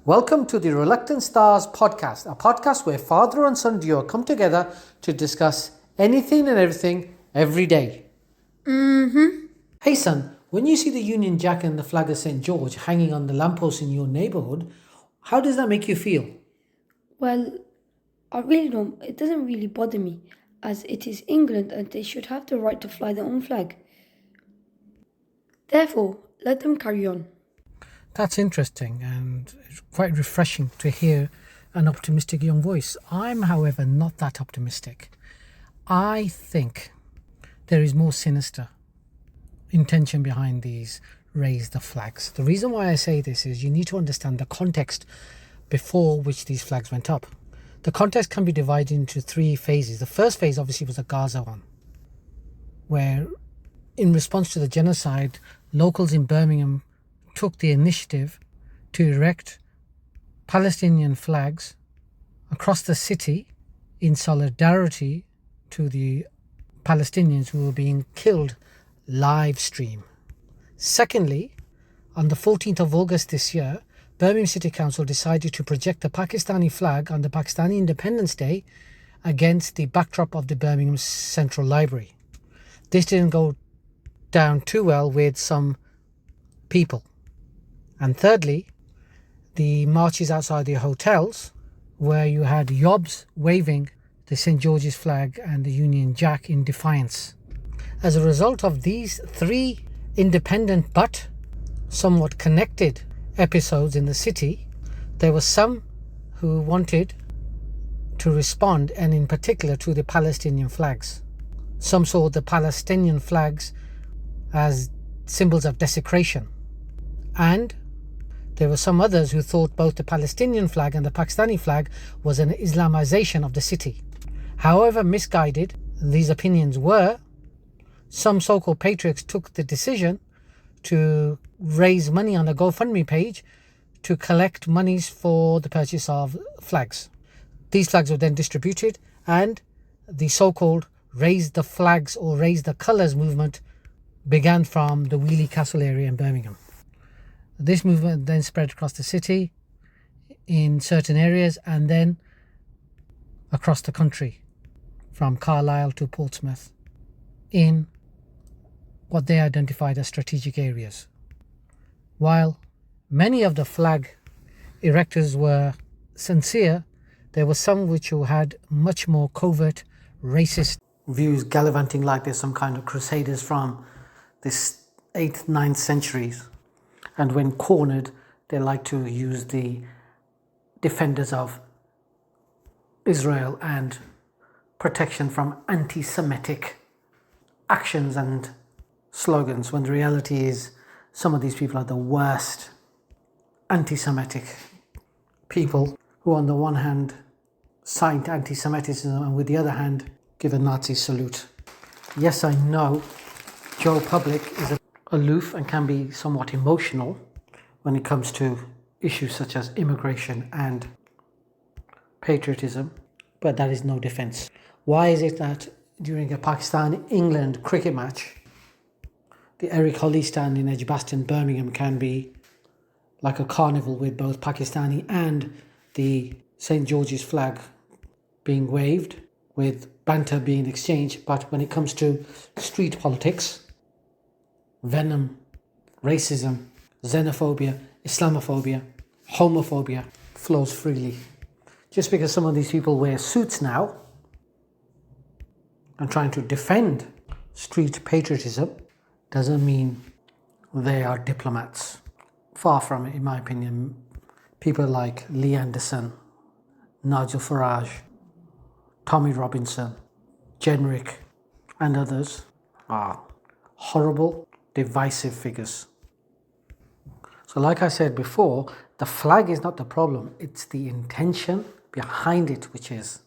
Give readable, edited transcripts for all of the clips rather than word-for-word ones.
Welcome to the Reluctant Stars podcast, a podcast where father and son duo come together to discuss anything and everything every day. Hey son, when you see the Union Jack and the flag of St. George hanging on the lamppost in your neighborhood, how does that make you feel? Well, I really don't. It doesn't really bother me, as it is England and they should have the right to fly their own flag. Therefore, let them carry on. That's interesting and it's quite refreshing to hear an optimistic young voice. I'm, however, not that optimistic. I think there is more sinister intention behind these raise the flags. The reason why I say this is you need to understand the context before which these flags went up. The context can be divided into three phases. The first phase obviously was the Gaza one, where in response to the genocide, locals in Birmingham took the initiative to erect Palestinian flags across the city in solidarity to the Palestinians who were being killed live stream. Secondly, on the 14th of August this year, Birmingham City Council decided to project the Pakistani flag on the Pakistani Independence Day against the backdrop of the Birmingham Central Library. This didn't go down too well with some people. And thirdly, the marches outside the hotels where you had yobs waving the St. George's flag and the Union Jack in defiance. As a result of these three independent but somewhat connected episodes in the city, there were some who wanted to respond, and in particular to the Palestinian flags. Some saw the Palestinian flags as symbols of desecration, and there were some others who thought both the Palestinian flag and the Pakistani flag was an Islamization of the city. However misguided these opinions were, some so-called patriots took the decision to raise money on a GoFundMe page to collect monies for the purchase of flags. These flags were then distributed, and the so-called Raise the Flags or Raise the Colours movement began from the Wheelie Castle area in Birmingham. This movement then spread across the city in certain areas and then across the country from Carlisle to Portsmouth in what they identified as strategic areas. While many of the flag erectors were sincere, there were some which had much more covert racist views, gallivanting like they're some kind of crusaders from the 8th, 9th centuries. And when cornered, they like to use the defenders of Israel and protection from anti-Semitic actions and slogans, when the reality is some of these people are the worst anti-Semitic people who on the one hand cite anti-Semitism and with the other hand give a Nazi salute. Yes, I know Joe Public is aloof and can be somewhat emotional when it comes to issues such as immigration and patriotism, but that is no defense. Why is it that during a Pakistan-England cricket match, the Eric Holly stand in Edgbaston, Birmingham can be like a carnival with both Pakistani and the St. George's flag being waved, with banter being exchanged, but when it comes to street politics, venom, racism, xenophobia, Islamophobia, homophobia flows freely? Just because some of these people wear suits now and trying to defend street patriotism doesn't mean they are diplomats. Far from it, in my opinion. People like Lee Anderson, Nigel Farage, Tommy Robinson, Jenrick, and others are horrible, divisive figures. So like I said before, the flag is not the problem, it's the intention behind it which is.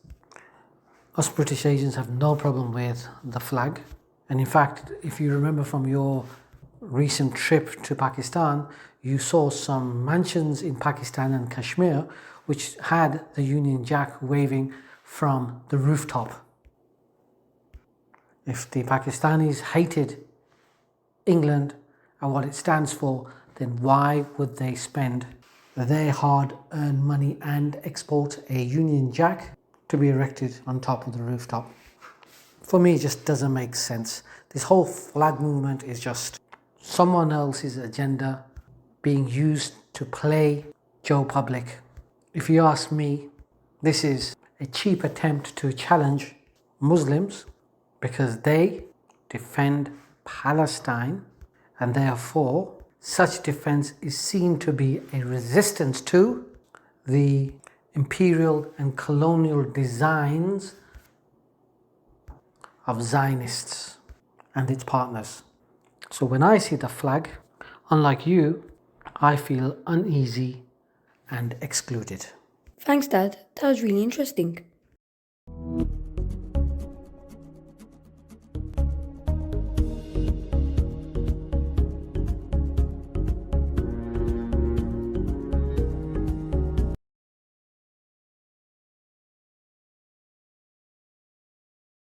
Us British Asians have no problem with the flag. And in fact, if you remember from your recent trip to Pakistan, you saw some mansions in Pakistan and Kashmir which had the Union Jack waving from the rooftop. If the Pakistanis hated England and what it stands for, then why would they spend their hard-earned money and export a Union Jack to be erected on top of the rooftop. For me, it just doesn't make sense. This whole flag movement is just someone else's agenda being used to play Joe Public. If you ask me, this is a cheap attempt to challenge Muslims because they defend Palestine, and therefore such defense is seen to be a resistance to the imperial and colonial designs of Zionists and its partners. So when I see the flag, unlike you, I feel uneasy and excluded. Thanks, Dad. That was really interesting.